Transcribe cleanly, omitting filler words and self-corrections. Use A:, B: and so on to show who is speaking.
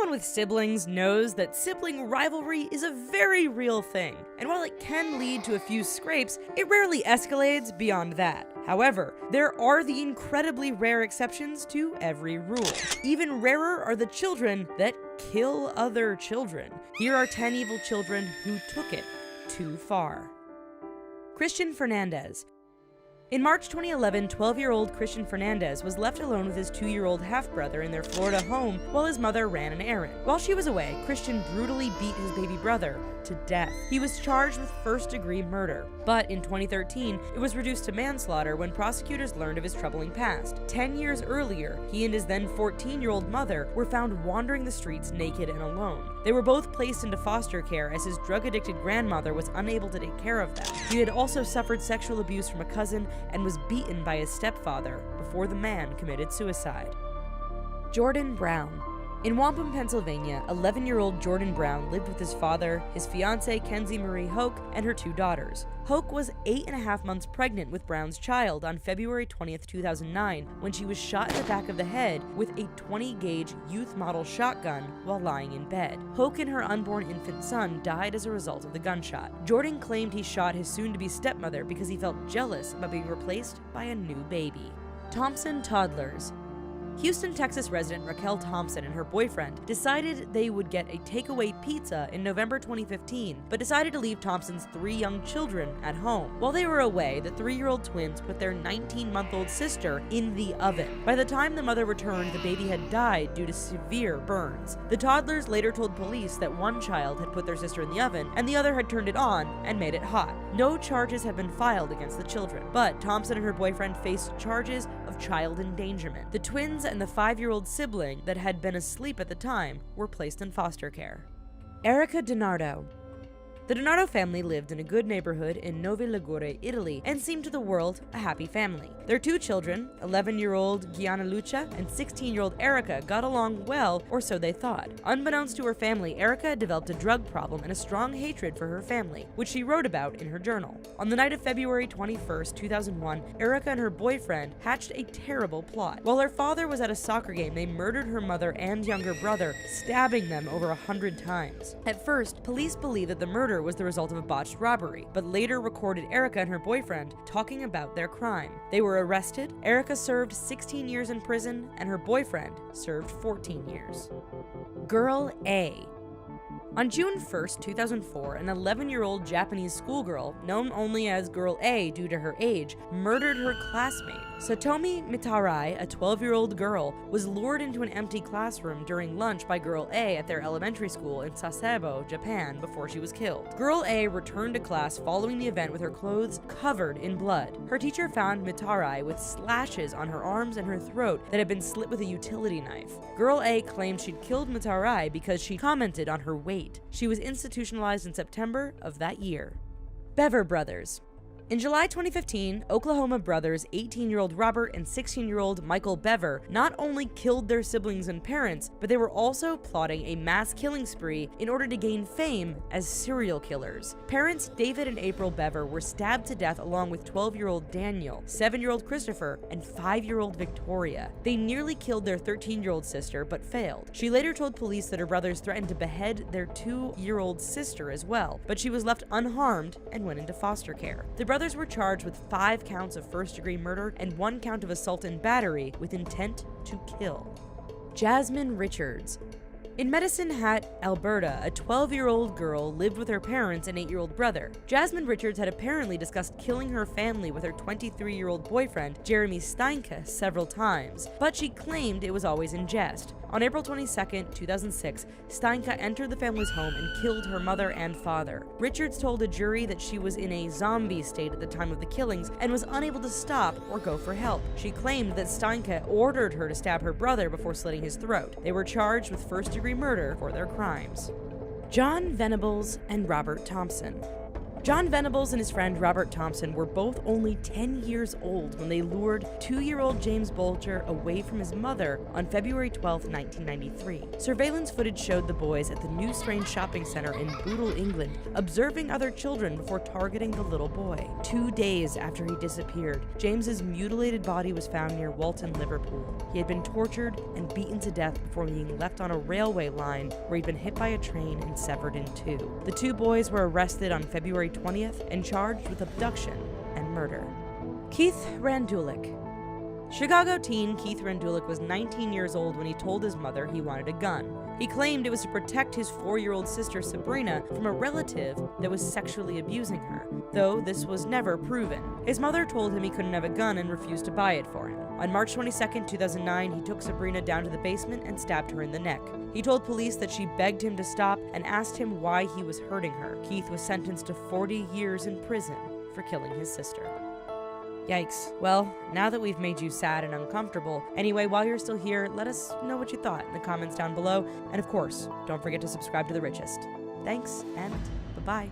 A: Anyone with siblings knows that sibling rivalry is a very real thing, and while it can lead to a few scrapes, it rarely escalates beyond that. However, there are the incredibly rare exceptions to every rule. Even rarer are the children that kill other children. Here are 10 evil children who took it too far. Christian Fernandez. In March 2011, 12-year-old Christian Fernandez was left alone with his 2-year-old half-brother in their Florida home while his mother ran an errand. While she was away, Christian brutally beat his baby brother to death. He was charged with first-degree murder, but in 2013, it was reduced to manslaughter when prosecutors learned of his troubling past. 10 years earlier, he and his then 14-year-old mother were found wandering the streets naked and alone. They were both placed into foster care as his drug-addicted grandmother was unable to take care of them. He had also suffered sexual abuse from a cousin and was beaten by his stepfather before the man committed suicide. Jordan Brown. In Wampum, Pennsylvania, 11-year-old Jordan Brown lived with his father, his fiancée Kenzie Marie Hoke, and her 2 daughters. Hoke was 8.5 months pregnant with Brown's child on February 20th, 2009, when she was shot in the back of the head with a 20-gauge youth model shotgun while lying in bed. Hoke and her unborn infant son died as a result of the gunshot. Jordan claimed he shot his soon-to-be stepmother because he felt jealous about being replaced by a new baby. Thompson toddlers. Houston, Texas resident Raquel Thompson and her boyfriend decided they would get a takeaway pizza in November 2015, but decided to leave Thompson's 3 young children at home. While they were away, the 3-year-old twins put their 19-month-old sister in the oven. By the time the mother returned, the baby had died due to severe burns. The toddlers later told police that one child had put their sister in the oven and the other had turned it on and made it hot. No charges have been filed against the children, but Thompson and her boyfriend faced charges of child endangerment. The twins and the 5-year-old sibling that had been asleep at the time were placed in foster care. Erica DiNardo. The DiNardo family lived in a good neighborhood in Novi Ligure, Italy, and seemed to the world a happy family. Their 2 children, 11-year-old Gianna Lucia and 16-year-old Erica, got along well, or so they thought. Unbeknownst to her family, Erica developed a drug problem and a strong hatred for her family, which she wrote about in her journal. On the night of February 21st, 2001, Erica and her boyfriend hatched a terrible plot. While her father was at a soccer game, they murdered her mother and younger brother, stabbing them over 100 times. At first, police believed that the murder was the result of a botched robbery, but later recorded Erica and her boyfriend talking about their crime. They were arrested. Erica served 16 years in prison, and her boyfriend served 14 years. Girl A. On June 1st, 2004, an 11-year-old Japanese schoolgirl, known only as Girl A due to her age, murdered her classmate. Satomi Mitarai, a 12-year-old girl, was lured into an empty classroom during lunch by Girl A at their elementary school in Sasebo, Japan, before she was killed. Girl A returned to class following the event with her clothes covered in blood. Her teacher found Mitarai with slashes on her arms and her throat that had been slit with a utility knife. Girl A claimed she'd killed Mitarai because she commented on her weight. She was institutionalized in September of that year. Bever Brothers. In July 2015, Oklahoma brothers 18-year-old Robert and 16-year-old Michael Bever not only killed their siblings and parents, but they were also plotting a mass killing spree in order to gain fame as serial killers. Parents David and April Bever were stabbed to death along with 12-year-old Daniel, 7-year-old Christopher, and 5-year-old Victoria. They nearly killed their 13-year-old sister, but failed. She later told police that her brothers threatened to behead their 2-year-old sister as well, but she was left unharmed and went into foster care. The brothers were charged with 5 counts of first-degree murder and 1 count of assault and battery with intent to kill. Jasmine Richards. In Medicine Hat, Alberta, a 12-year-old girl lived with her parents and 8-year-old brother. Jasmine Richards had apparently discussed killing her family with her 23-year-old boyfriend, Jeremy Steinke, several times, but she claimed it was always in jest. On April 22, 2006, Steinke entered the family's home and killed her mother and father. Richards told a jury that she was in a zombie state at the time of the killings and was unable to stop or go for help. She claimed that Steinke ordered her to stab her brother before slitting his throat. They were charged with first-degree murder for their crimes. John Venables and Robert Thompson. John Venables and his friend Robert Thompson were both only 10 years old when they lured 2-year-old James Bulger away from his mother on February 12, 1993. Surveillance footage showed the boys at the New Strange shopping center in Bootle, England, observing other children before targeting the little boy. 2 days after he disappeared, James's mutilated body was found near Walton, Liverpool. He had been tortured and beaten to death before being left on a railway line where he'd been hit by a train and severed in two. The 2 boys were arrested on February 20th and charged with abduction and murder. Keith Randulik. Chicago teen Keith Randulik was 19 years old when he told his mother he wanted a gun. He claimed it was to protect his 4-year-old sister Sabrina from a relative that was sexually abusing her, though this was never proven. His mother told him he couldn't have a gun and refused to buy it for him. On March 22, 2009, he took Sabrina down to the basement and stabbed her in the neck. He told police that she begged him to stop and asked him why he was hurting her. Keith was sentenced to 40 years in prison for killing his sister. Yikes. Well, now that we've made you sad and uncomfortable, anyway, while you're still here, let us know what you thought in the comments down below. And of course, don't forget to subscribe to The Richest. Thanks, and bye-bye.